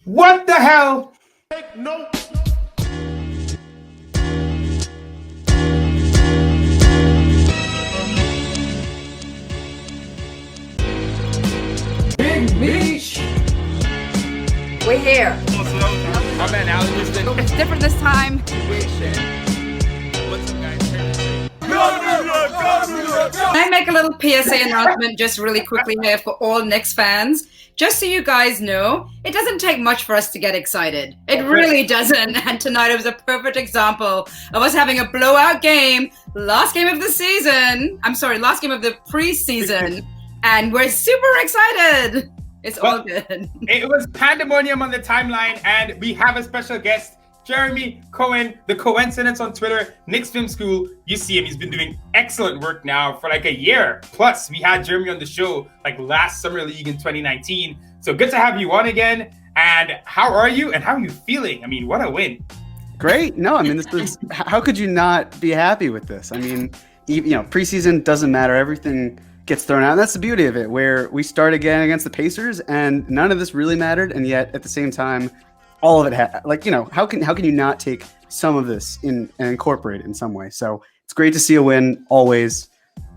What the hell? Take note. Big Beach. We're here. My man Alan just did. It's different this time. What's up, guys? Can I make a little PSA announcement just really quickly here for all Knicks fans? Just so you guys know, it doesn't take much for us to get excited. It really doesn't. And tonight it was a perfect example of us having a blowout game, last game of the preseason, and we're super excited. It's all good. It was pandemonium on the timeline, and we have a special guest, Jeremy Cohen, the Coincidence on Twitter, Knicks Film School. You see him, he's been doing excellent work now for like a year. Plus, we had Jeremy on the show like last Summer League in 2019. So good to have you on again. And how are you and how are you feeling? I mean, what a win. Great. No, I mean, this was, how could you not be happy with this? I mean, preseason doesn't matter. Everything gets thrown out. And that's the beauty of it, where we start again against the Pacers and none of this really mattered. And yet at the same time, all of it how can you not take some of this and incorporate it in some way? So it's great to see a win always,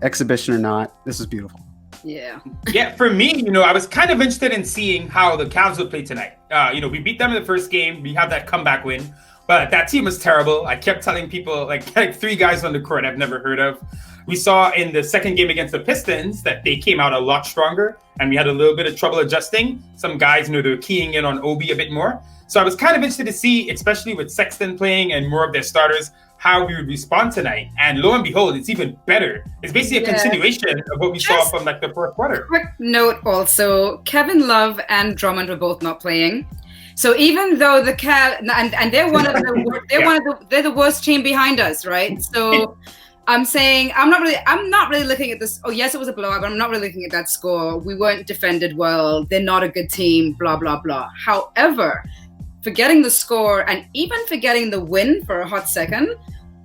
exhibition or not. This is beautiful. Yeah. Yeah, for me, I was kind of interested in seeing how the Cavs would play tonight. We beat them in the first game. We have that comeback win, but that team was terrible. I kept telling people like three guys on the court I've never heard of. We saw in the second game against the Pistons that they came out a lot stronger, and we had a little bit of trouble adjusting. Some guys, they were keying in on Obi a bit more. So I was kind of interested to see, especially with Sexton playing and more of their starters, how we would respond tonight. And lo and behold, it's even better. It's basically a continuation of what we saw from like the fourth quarter. Quick note also, Kevin Love and Drummond were both not playing. So even though the Cavs, and they're they're the worst team behind us, right? So I'm saying I'm not really looking at this. Oh yes, it was a blowout, but I'm not really looking at that score. We weren't defended well. They're not a good team. Blah blah blah. However, forgetting the score and even forgetting the win for a hot second,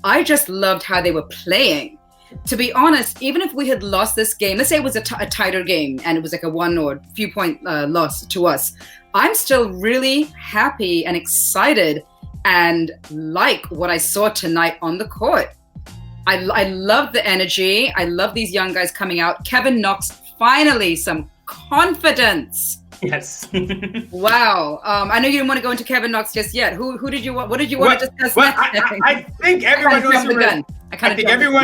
I just loved how they were playing. To be honest, even if we had lost this game, let's say it was a tighter game and it was like a 1 or few point loss to us, I'm still really happy and excited and like what I saw tonight on the court. I love the energy. I love these young guys coming out. Kevin Knox, finally some confidence. Yes. Wow. I know you didn't want to go into Kevin Knox just yet. Who did you want? What did you want to discuss next? I think everyone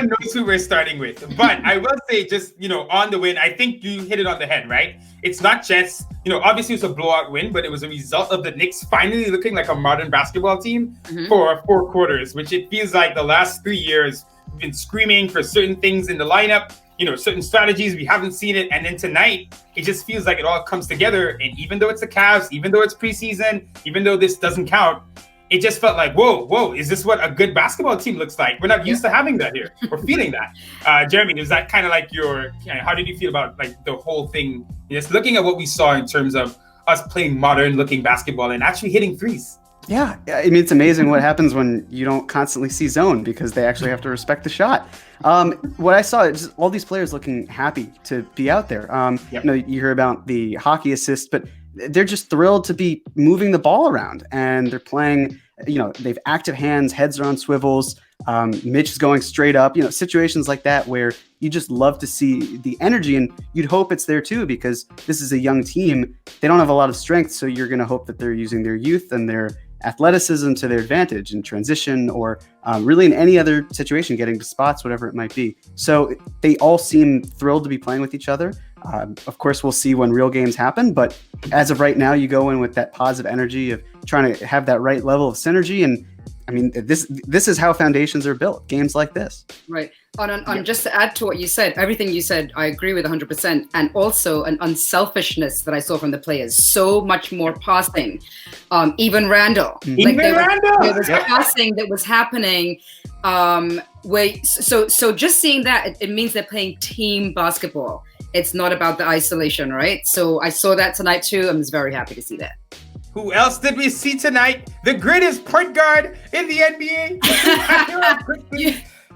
knows who we're starting with. But I will say, just on the win, I think you hit it on the head, right? It's not just obviously it's a blowout win, but it was a result of the Knicks finally looking like a modern basketball team for 4 quarters, which it feels like the last 3 years we've been screaming for certain things in the lineup. Certain strategies, we haven't seen it. And then tonight, it just feels like it all comes together. And even though it's the Cavs, even though it's preseason, even though this doesn't count, it just felt like, whoa, is this what a good basketball team looks like? We're not used to having that here or feeling that. Jeremy, is that kind of like how did you feel about like the whole thing? Just looking at what we saw in terms of us playing modern looking basketball and actually hitting threes. Yeah, I mean, it's amazing what happens when you don't constantly see zone because they actually have to respect the shot. What I saw is all these players looking happy to be out there. You hear about the hockey assist, but they're just thrilled to be moving the ball around and they're playing, they've active hands, heads are on swivels. Mitch is going straight up, situations like that where you just love to see the energy and you'd hope it's there too, because this is a young team. They don't have a lot of strength. So you're going to hope that they're using their youth and their athleticism to their advantage in transition or really in any other situation, getting to spots, whatever it might be. So they all seem thrilled to be playing with each other. Of course, we'll see when real games happen, but as of right now, you go in with that positive energy of trying to have that right level of synergy. And I mean, this is how foundations are built, games like this. Right. Just to add to what you said, everything you said, I agree with 100%. And also an unselfishness that I saw from the players. So much more passing. Even Randall. There was passing that was happening. So just seeing that, it means they're playing team basketball. It's not about the isolation, right? So I saw that tonight too. I'm just very happy to see that. Who else did we see tonight? The greatest point guard in the NBA.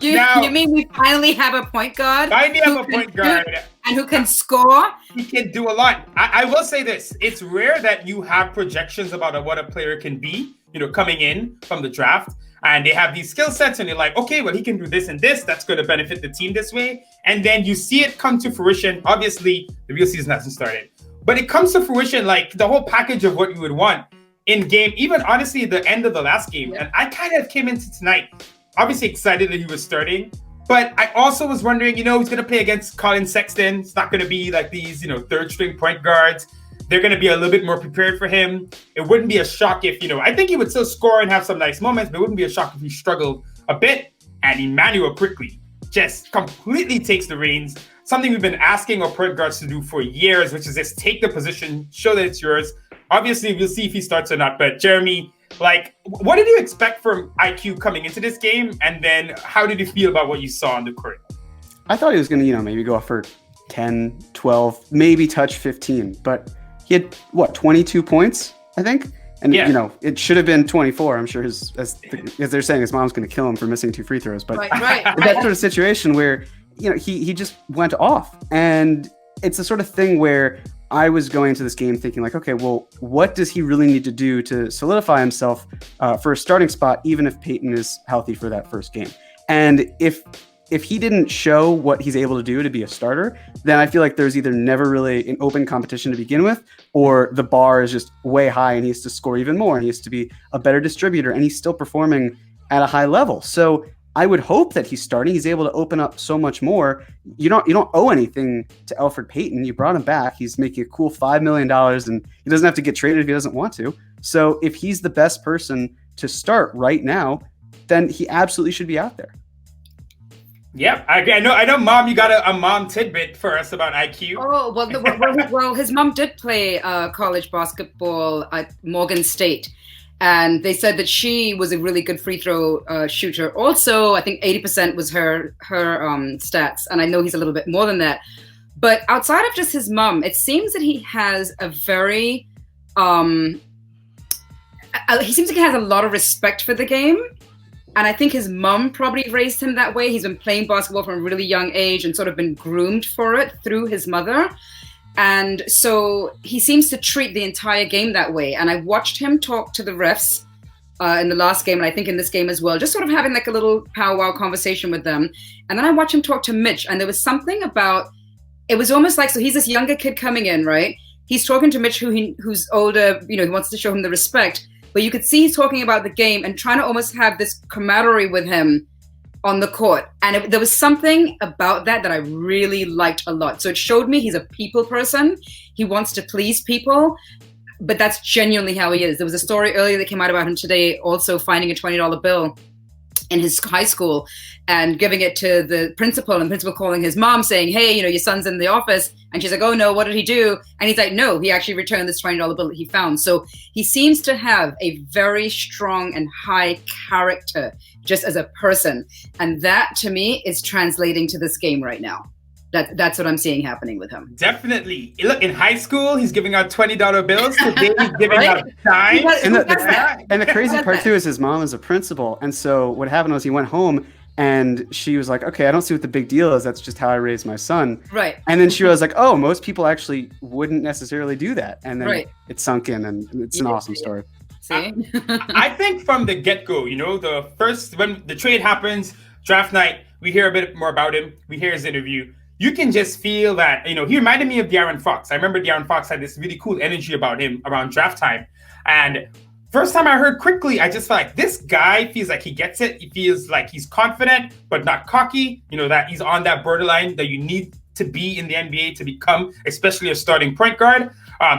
You mean we finally have a point guard? Finally have a point guard. And who can score? He can do a lot. I will say this. It's rare that you have projections about what a player can be, coming in from the draft. And they have these skill sets and you're like, okay, well, he can do this and this. That's going to benefit the team this way. And then you see it come to fruition. Obviously, the real season hasn't started. But it comes to fruition, like the whole package of what you would want in game, even honestly, the end of the last game. Yeah. And I kind of came into tonight, obviously excited that he was starting. But I also was wondering, he's going to play against Colin Sexton. It's not going to be like these, third string point guards. They're going to be a little bit more prepared for him. It wouldn't be a shock if, I think he would still score and have some nice moments, but it wouldn't be a shock if he struggled a bit. And Immanuel Quickley just completely takes the reins. Something we've been asking our point guards to do for years, which is just take the position, show that it's yours. Obviously, we'll see if he starts or not. But Jeremy, what did you expect from IQ coming into this game? And then how did you feel about what you saw on the court? I thought he was going to, maybe go for 10, 12, maybe touch 15. But he had, 22 points, I think? And, it should have been 24. I'm sure as they're saying, his mom's going to kill him for missing 2 free throws. But right. That sort of situation where, he just went off. And it's the sort of thing where I was going to this game thinking like, okay, well, what does he really need to do to solidify himself for a starting spot, even if Peyton is healthy for that first game? And if he didn't show what he's able to do to be a starter, then I feel like there's either never really an open competition to begin with, or the bar is just way high and he has to score even more and he has to be a better distributor, and he's still performing at a high level. So I would hope that he's starting. He's able to open up so much more. You don't owe anything to Elfrid Payton. You brought him back. He's making a cool $5 million, and he doesn't have to get traded if he doesn't want to. So if he's the best person to start right now, then he absolutely should be out there. Yeah, I know, Mom, you got a mom tidbit for us about IQ. Oh, well, his mom did play college basketball at Morgan State. And they said that she was a really good free throw shooter. Also, I think 80% was her stats. And I know he's a little bit more than that. But outside of just his mom, it seems that he has a very, he seems like he has a lot of respect for the game. And I think his mom probably raised him that way. He's been playing basketball from a really young age and sort of been groomed for it through his mother. And so he seems to treat the entire game that way. And I watched him talk to the refs in the last game, and I think in this game as well, just sort of having like a little powwow conversation with them. And then I watched him talk to Mitch, and there was something about, it was almost like, so he's this younger kid coming in, right? He's talking to Mitch, who's older, he wants to show him the respect. But you could see he's talking about the game and trying to almost have this camaraderie with him on the court. And there was something about that I really liked a lot. So it showed me he's a people person. He wants to please people, but that's genuinely how he is. There was a story earlier that came out about him today, also finding a $20 bill in his high school and giving it to the principal, and the principal calling his mom saying, hey, your son's in the office. And she's like, oh no, what did he do? And he's like, no, he actually returned this $20 bill that he found. So he seems to have a very strong and high character just as a person. And that to me is translating to this game right now. That's what I'm seeing happening with him. Definitely. Look, in high school, he's giving out $20 bills. Today he's giving out dimes. And the crazy part too is his mom is a principal. And so what happened was he went home and she was like, okay, I don't see what the big deal is. That's just how I raised my son. Right. And then she was like, oh, most people actually wouldn't necessarily do that. And then it sunk in, and it's an awesome story. See? I think from the get-go, when the trade happens, draft night, we hear a bit more about him. We hear his interview. You can just feel that, he reminded me of De'Aaron Fox. I remember De'Aaron Fox had this really cool energy about him around draft time. And first time I heard Quickley, I just felt like this guy feels like he gets it. He feels like he's confident, but not cocky. That he's on that borderline that you need to be in the NBA to become, especially a starting point guard.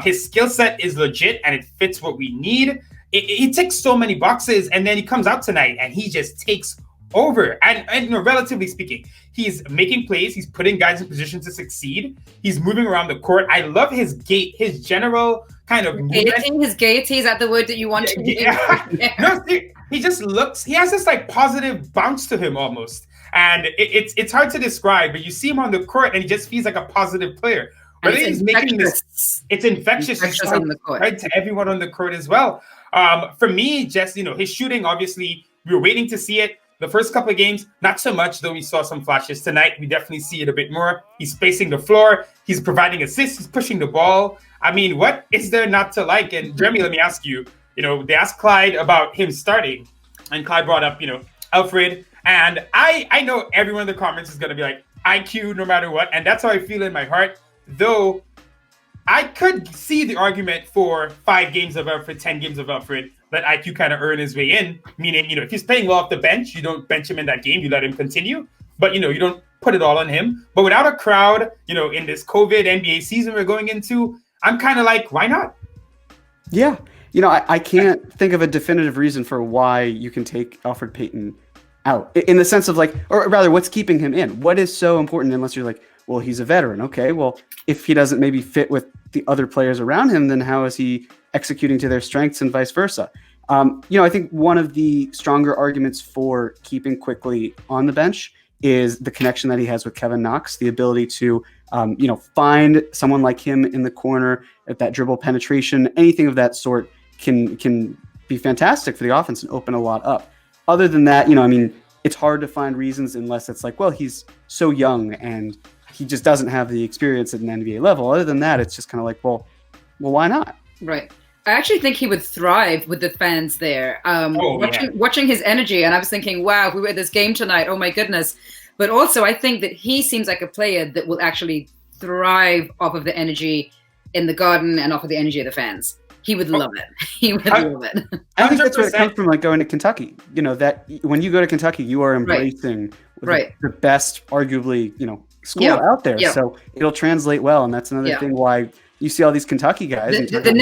His skill set is legit and it fits what we need. He ticks so many boxes, and then he comes out tonight and he just takes over. And relatively speaking, he's making plays. He's putting guys in position to succeed. He's moving around the court. I love his gait, his general kind of movement. His gaiety, is that the word that you want to use? Yeah. No, he just looks, he has this like positive bounce to him almost. And it's hard to describe, but you see him on the court and he just feels like a positive player. Whether he's making this, it's infectious. He's on the court. Right to everyone on the court as well. For me, just, his shooting, obviously, we were waiting to see it. The first couple of games, not so much, though we saw some flashes. Tonight, we definitely see it a bit more. He's spacing the floor. He's providing assists. He's pushing the ball. I mean, what is there not to like? And Jeremy, let me ask you, they asked Clyde about him starting. And Clyde brought up, Alfred. And I know everyone in the comments is going to be like, IQ no matter what. And that's how I feel in my heart. Though I could see the argument for 5 games of Alfred, 10 games of Alfred, let IQ kind of earn his way in. Meaning, if he's playing well off the bench, you don't bench him in that game. You let him continue. But, you don't put it all on him. But without a crowd, in this COVID NBA season we're going into, I'm kind of like, why not? Yeah. I can't think of a definitive reason for why you can take Alfred Payton out in the sense of or rather what's keeping him in. What is so important unless you're like, well, he's a veteran. Okay, well, if he doesn't maybe fit with the other players around him, then how is he executing to their strengths and vice versa? I think one of the stronger arguments for keeping Quickley on the bench is the connection that he has with Kevin Knox, the ability to, find someone like him in the corner at that dribble penetration, anything of that sort can be fantastic for the offense and open a lot up. Other than that, it's hard to find reasons unless it's like, well, he's so young and he just doesn't have the experience at an NBA level. Other than that, it's just kind of like, well, why not? Right. I actually think he would thrive with the fans there. Watching his energy, and I was thinking, wow, if we were at this game tonight, oh my goodness. But also, I think that he seems like a player that will actually thrive off of the energy in the Garden and off of the energy of the fans. He would love it. He would love it. I think that's where it comes from, going to Kentucky. That when you go to Kentucky, you are embracing the best, arguably, school out there. Yep. So it'll translate well, and that's another thing why you see all these Kentucky guys. The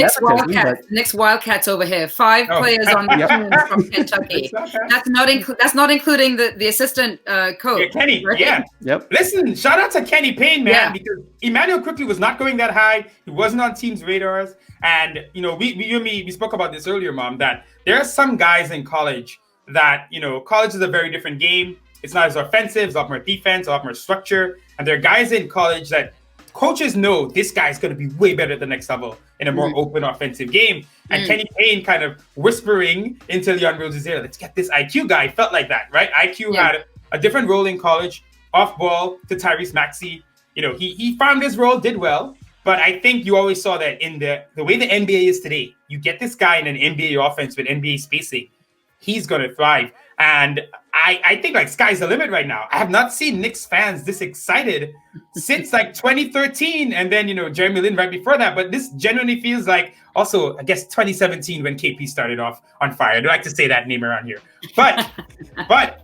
Knicks Wildcats over here. 5 players on the team from Kentucky. That's not including the assistant coach. Yeah, Kenny. Right? Yeah. Yep. Listen, shout out to Kenny Payne, man, because Immanuel Quickley was not going that high. He wasn't on teams' radars. And, we spoke about this earlier, Mom, that there are some guys in college that, college is a very different game. It's not as offensive, it's a lot more defense, a lot more structure. And there are guys in college that coaches know this guy's going to be way better at the next level in a more open offensive game. And Kenny Payne kind of whispering into Leon Roses' ear, let's get this IQ guy. Felt like that, right? IQ had a different role in college, off ball to Tyrese Maxey. He found his role, did well. But I think you always saw that in the way the NBA is today, you get this guy in an NBA offense with NBA spacing, he's going to thrive. And I think sky's the limit right now. I have not seen Knicks fans this excited since 2013. And then, Jeremy Lin right before that. But this genuinely feels like also, I guess, 2017 when KP started off on fire. I don't like to say that name around here. But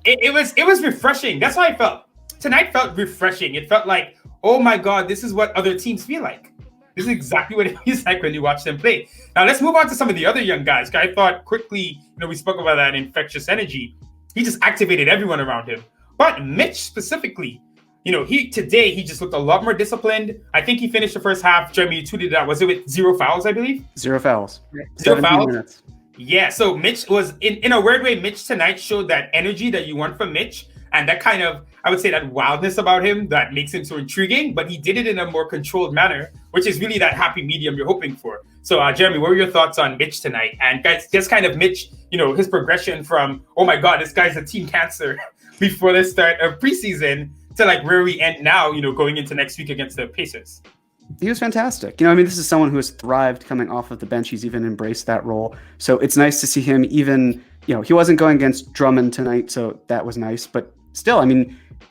it was refreshing. That's how I felt. Tonight felt refreshing. It felt like, oh my God, this is what other teams feel like. This is exactly what it feels like when you watch them play. Now let's move on to some of the other young guys. I thought Quickley, we spoke about that infectious energy. He just activated everyone around him. But Mitch specifically, he just looked a lot more disciplined. I think he finished the first half. Jeremy, you tweeted that. Was it with 0 fouls, I believe? 0 fouls. 0 fouls. Minutes. Yeah, so Mitch was, in a weird way, Mitch tonight showed that energy that you want from Mitch. And that kind of, I would say, that wildness about him that makes him so intriguing, but he did it in a more controlled manner, which is really that happy medium you're hoping for. So, Jeremy, what were your thoughts on Mitch tonight? And guys, just kind of Mitch, his progression from, oh my God, this guy's a team cancer before the start of preseason to where we end now, going into next week against the Pacers. He was fantastic. This is someone who has thrived coming off of the bench. He's even embraced that role. So it's nice to see him even, he wasn't going against Drummond tonight, so that was nice. But still,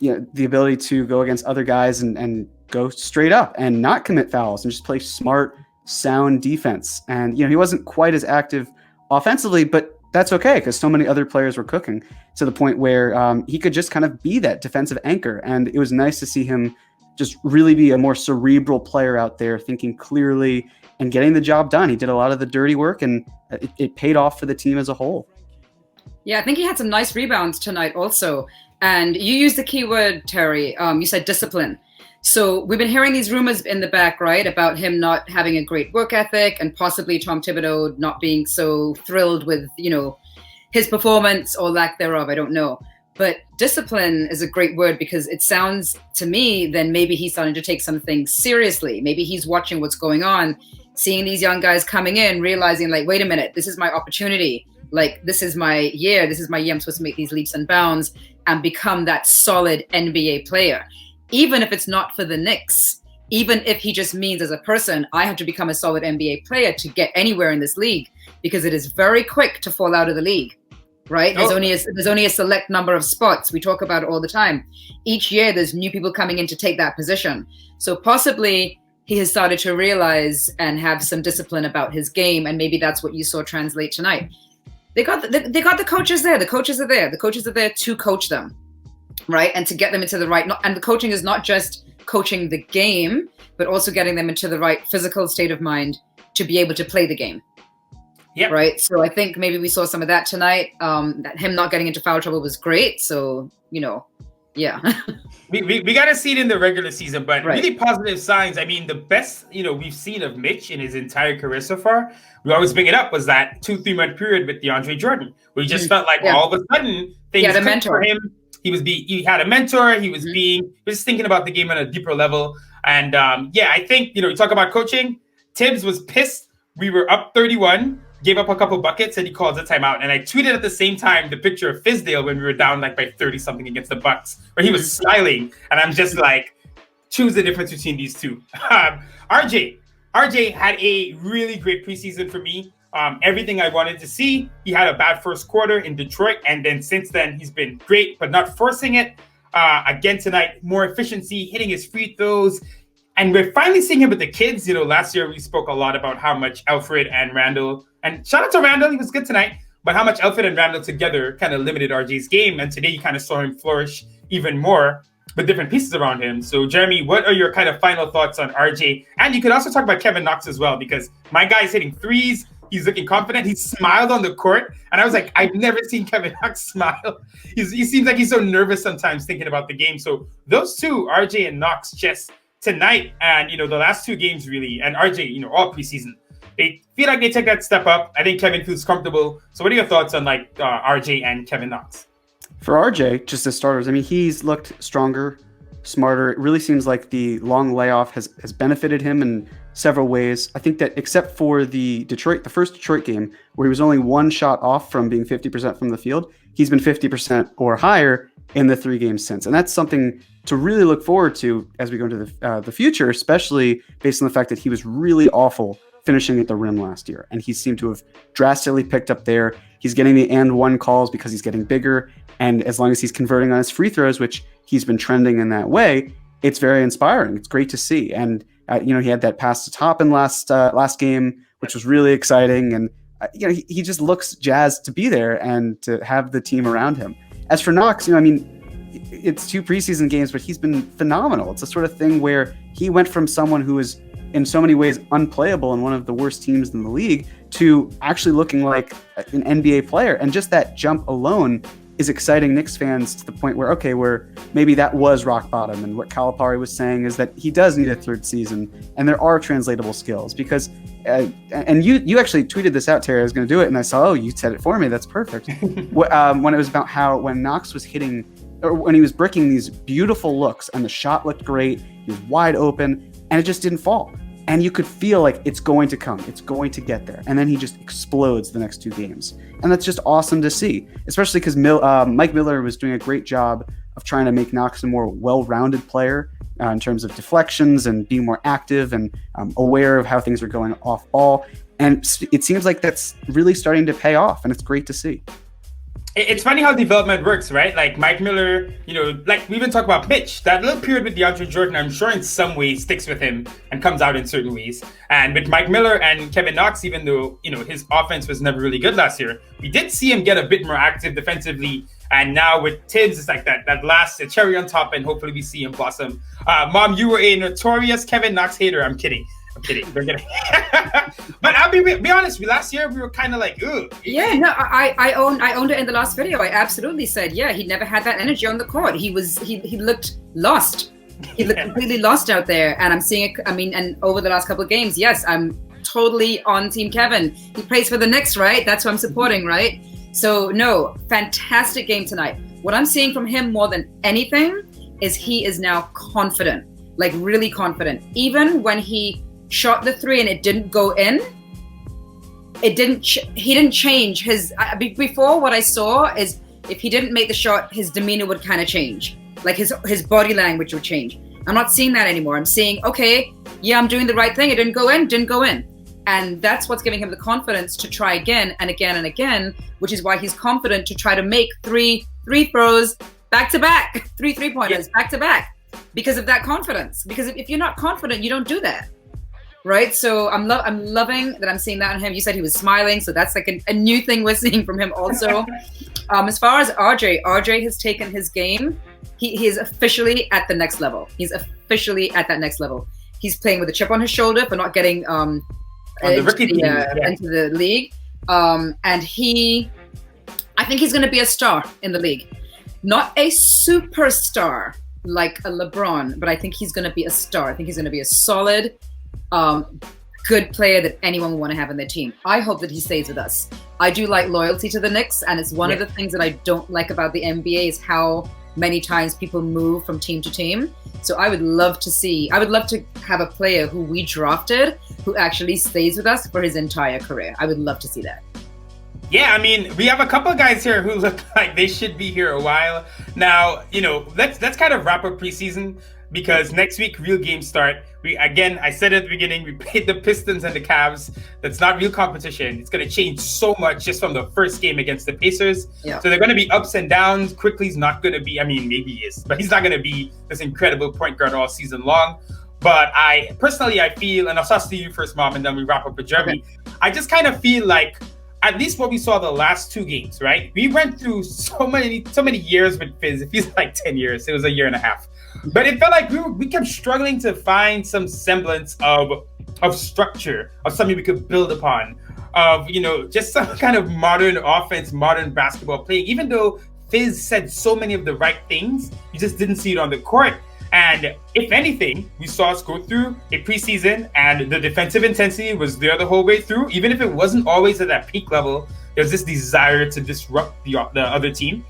the ability to go against other guys and go straight up and not commit fouls and just play smart, sound defense. And, he wasn't quite as active offensively, but that's okay because so many other players were cooking to the point where he could just kind of be that defensive anchor. And it was nice to see him just really be a more cerebral player out there, thinking clearly and getting the job done. He did a lot of the dirty work, and it paid off for the team as a whole. Yeah, I think he had some nice rebounds tonight also. And you used the keyword, Terry. You said discipline. So we've been hearing these rumors in the back, right, about him not having a great work ethic and possibly Tom Thibodeau not being so thrilled with, his performance or lack thereof. I don't know. But discipline is a great word because it sounds to me then maybe he's starting to take some things seriously. Maybe he's watching what's going on, seeing these young guys coming in, realizing wait a minute, this is my opportunity. Like, this is my year. I'm supposed to make these leaps and bounds and become that solid NBA player. Even if it's not for the Knicks, even if he just means as a person, I have to become a solid NBA player to get anywhere in this league, because it is very quick to fall out of the league, right? There's only a select number of spots. We talk about it all the time. Each year, there's new people coming in to take that position. So possibly he has started to realize and have some discipline about his game, and maybe that's what you saw translate tonight. They got the coaches there. The coaches are there. The coaches are there to coach them, right? And to get them into the right. And the coaching is not just coaching the game, but also getting them into the right physical state of mind to be able to play the game. Yeah. Right. So I think maybe we saw some of that tonight. That him not getting into foul trouble was great. So, yeah. we got to see it in the regular season, but really positive signs. I mean, the best, we've seen of Mitch in his entire career so far, we always bring it up, was that 2-3 month period with DeAndre Jordan, where he just felt like all of a sudden things clicked for him. He had a mentor. He was thinking about the game on a deeper level. And I think, you talk about coaching. Tibbs was pissed. We were up 31, gave up a couple buckets, and he called a timeout. And I tweeted at the same time the picture of Fizdale when we were down like by 30 something against the Bucks, where he was smiling. And I'm just like, choose the difference between these two. RJ had a really great preseason for me. Everything I wanted to see. He had a bad first quarter in Detroit, and then since then he's been great, but not forcing it. Again tonight, more efficiency, hitting his free throws, and we're finally seeing him with the kids. Last year we spoke a lot about how much Alfred and Randall, and shout out to Randall, he was good tonight, but how much Alfred and Randall together kind of limited RJ's game, and today you kind of saw him flourish even more with different pieces around him. So Jeremy, what are your kind of final thoughts on RJ? And you could also talk about Kevin Knox as well, because my guy's hitting threes. He's looking confident. He smiled on the court. And I was like, I've never seen Kevin Knox smile. He seems like he's so nervous sometimes thinking about the game. So those two, RJ and Knox, just tonight and, the last two games really, and RJ, all preseason, they feel like they take that step up. I think Kevin feels comfortable. So what are your thoughts on RJ and Kevin Knox? For RJ, just as starters, I mean, he's looked stronger, smarter. It really seems like the long layoff has benefited him in several ways. I think that except for the first Detroit game, where he was only one shot off from being 50% from the field, he's been 50% or higher in the 3 games since. And that's something to really look forward to as we go into the future, especially based on the fact that he was really awful finishing at the rim last year. And he seemed to have drastically picked up there. He's getting the and one calls because he's getting bigger. And as long as he's converting on his free throws, which he's been trending in that way, it's very inspiring. It's great to see. And, he had that pass to Toppin last game, which was really exciting. And, he just looks jazzed to be there and to have the team around him. As for Knox, it's 2 preseason games, but he's been phenomenal. It's the sort of thing where he went from someone who is in so many ways unplayable in one of the worst teams in the league to actually looking like an NBA player. And just that jump alone is exciting Knicks fans to the point where maybe that was rock bottom. And what Calipari was saying is that he does need a 3rd season and there are translatable skills because, and you actually tweeted this out, Terry, I was going to do it. And I saw, you said it for me. That's perfect. When it was about how when Knox was hitting, or when he was bricking these beautiful looks and the shot looked great, he was wide open and it just didn't fall. And you could feel like it's going to come. It's going to get there. And then he just explodes the next 2 games. And that's just awesome to see, especially because Mike Miller was doing a great job of trying to make Knox a more well-rounded player in terms of deflections and being more active and aware of how things are going off ball. And it seems like that's really starting to pay off, and it's great to see. It's funny how development works, right? Like Mike Miller, like we even talk about Mitch, that little period with DeAndre Jordan, I'm sure in some ways sticks with him and comes out in certain ways. And with Mike Miller and Kevin Knox, even though, his offense was never really good last year, we did see him get a bit more active defensively. And now with Tibbs, it's like that last cherry on top, and hopefully we see him blossom. Mom, you were a notorious Kevin Knox hater. I'm kidding. They're gonna. But I'll be honest. Last year we were kind of like, ooh. Yeah, no, I owned it in the last video. I absolutely said, yeah, he never had that energy on the court. He looked lost. He looked completely lost out there. And I'm seeing it. I mean, and over the last couple of games, yes, I'm totally on Team Kevin. He plays for the Knicks, right? That's who I'm supporting, right? So no, fantastic game tonight. What I'm seeing from him more than anything is he is now confident, like really confident. Even when he shot the 3 and it didn't go in, he didn't change his. Before, what I saw is if he didn't make the shot, his demeanor would kind of change, like his body language would change. I'm not seeing that anymore. I'm seeing, okay, yeah, I'm doing the right thing. It didn't go in. And that's what's giving him the confidence to try again and again and again, which is why he's confident to try to make three throws back to back, 3-pointers back to back, because of that confidence. Because if you're not confident, you don't do that. Right. So I'm loving that I'm seeing that in him. You said he was smiling. So that's like a new thing we're seeing from him also. As far as RJ has taken his game. He is officially at the next level. He's officially at that next level. He's playing with a chip on his shoulder for not getting into the league. And I think he's going to be a star in the league. Not a superstar like a LeBron, but I think he's going to be a star. I think he's going to be a solid, good player that anyone will want to have in their team. I hope that he stays with us. I do like loyalty to the Knicks, and it's one of the things that I don't like about the NBA is how many times people move from team to team. So I would love to have a player who we drafted who actually stays with us for his entire career. I would love to see that. Yeah, I mean, we have a couple of guys here who look like they should be here a while. Now, let's kind of wrap up preseason because next week real games start. I said at the beginning, we played the Pistons and the Cavs. That's not real competition. It's going to change so much just from the first game against the Pacers. Yeah. So they're going to be ups and downs. Quickley's not going to be, maybe he is, but he's not going to be this incredible point guard all season long. But I feel, and I'll start to you first, Mom, and then we wrap up with Jeremy. Okay. I just kind of feel like, at least what we saw the last two games, right? We went through so many years with Fizz. It feels like 10 years. It was a year and a half. But it felt like we kept struggling to find some semblance of structure, of something we could build upon, of, just some kind of modern offense, modern basketball playing. Even though Fizz said so many of the right things, you just didn't see it on the court. And if anything, we saw us go through a preseason and the defensive intensity was there the whole way through. Even if it wasn't always at that peak level, there's this desire to disrupt the other team.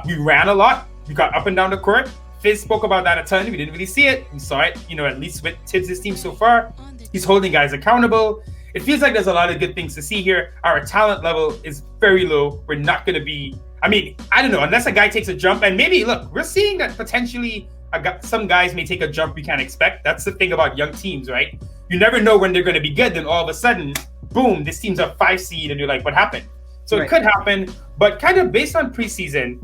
We ran a lot. We got up and down the court. Fizz spoke about that a ton. We didn't really see it. We saw it, at least with Tibbs' team so far. He's holding guys accountable. It feels like there's a lot of good things to see here. Our talent level is very low. We're not going to be, I don't know, unless a guy takes a jump. And maybe, look, we're seeing that potentially some guys may take a jump we can't expect. That's the thing about young teams, right? You never know when they're going to be good. Then all of a sudden, boom, this team's a 5 seed and you're like, what happened? So It could happen, but kind of based on preseason,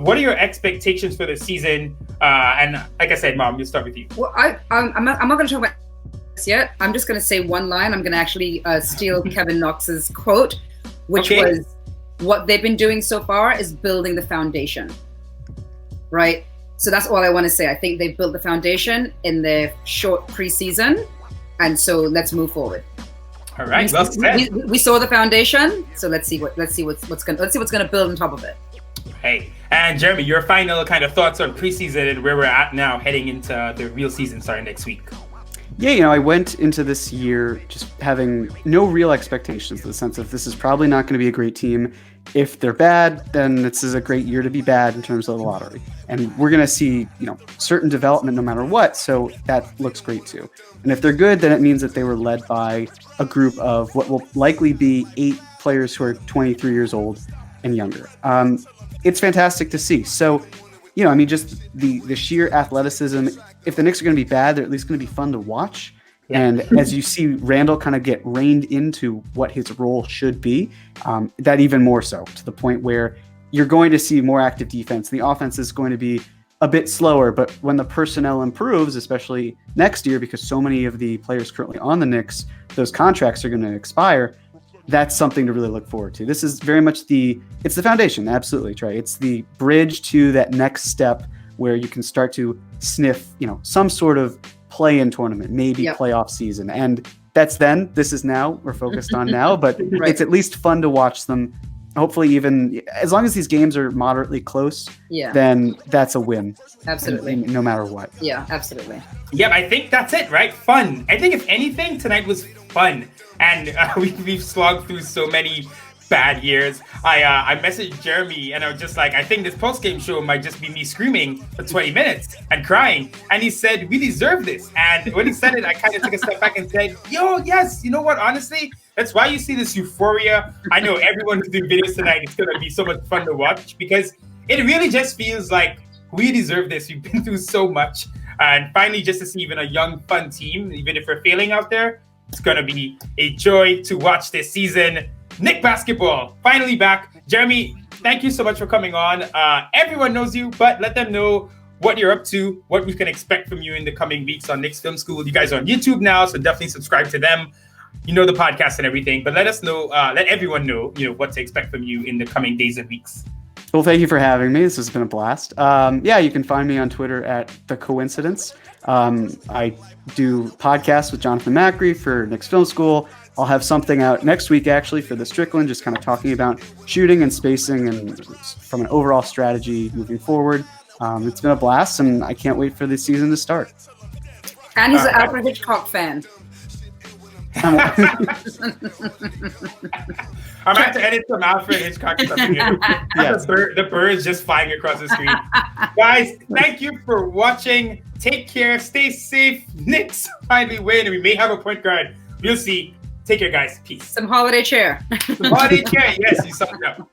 what are your expectations for the season? And like I said, Mom, we'll start with you. Well, I'm not going to talk about this yet. I'm just going to say one line. I'm going to actually steal Kevin Knox's quote, which was, what they've been doing so far is building the foundation, right? So that's all I want to say. I think they've built the foundation in their short preseason, and so let's move forward. All right, well said. We saw the foundation, so let's see what's going to build on top of it. Hey, and Jeremy, your final kind of thoughts on preseason and where we're at now, heading into the real season starting next week. Yeah, I went into this year just having no real expectations, in the sense of this is probably not going to be a great team. If they're bad, then this is a great year to be bad in terms of the lottery. And we're going to see, certain development no matter what. So that looks great too. And if they're good, then it means that they were led by a group of what will likely be 8 players who are 23 years old and younger. It's fantastic to see. So, just the sheer athleticism. If the Knicks are going to be bad, they're at least going to be fun to watch. And as you see Randall kind of get reined into what his role should be, that even more so, to the point where you're going to see more active defense. The offense is going to be a bit slower, but when the personnel improves, especially next year, because so many of the players currently on the Knicks, those contracts are going to expire, that's something to really look forward to. This is very much it's the foundation, absolutely, Trey. It's the bridge to that next step where you can start to sniff, some sort of play-in tournament, maybe playoff season. And that's then. This is now. We're focused on now, but It's at least fun to watch them. Hopefully, even as long as these games are moderately close, then that's a win. Absolutely. No matter what. Yeah, absolutely. Yeah, I think that's it, right? Fun. I think if anything, tonight was fun. And we've slogged through so many bad years. I messaged Jeremy and I was just like, I think this post-game show might just be me screaming for 20 minutes and crying. And he said, we deserve this. And when he said it, I kind of took a step back and said, yo, yes, you know what? Honestly, that's why you see this euphoria. I know everyone who's doing videos tonight, it's going to be so much fun to watch because it really just feels like we deserve this. We've been through so much. And finally, just to see even a young, fun team, even if we're failing out there, it's going to be a joy to watch this season. Knick basketball, finally back. Jeremy, thank you so much for coming on. Everyone knows you, but let them know what you're up to, what we can expect from you in the coming weeks on Knicks Film School. You guys are on YouTube now, so definitely subscribe to them. You know the podcast and everything, but let us know, let everyone know, what to expect from you in the coming days and weeks. Well, thank you for having me. This has been a blast. You can find me on Twitter at The Coincidence. I do podcasts with Jonathan Macri for Knicks Film School. I'll have something out next week, actually, for the Strickland, just kind of talking about shooting and spacing and from an overall strategy moving forward. It's been a blast, and I can't wait for this season to start. And he's an Alfred Hitchcock fan. I'm going to have to edit some Alfred Hitchcock stuff in here. Yes. The birds just flying across the screen. Guys, thank you for watching. Take care. Stay safe. Knicks finally win, and we may have a point guard. We'll see. Take care, guys. Peace. Some holiday cheer. Some holiday cheer. Yes, you summed it up.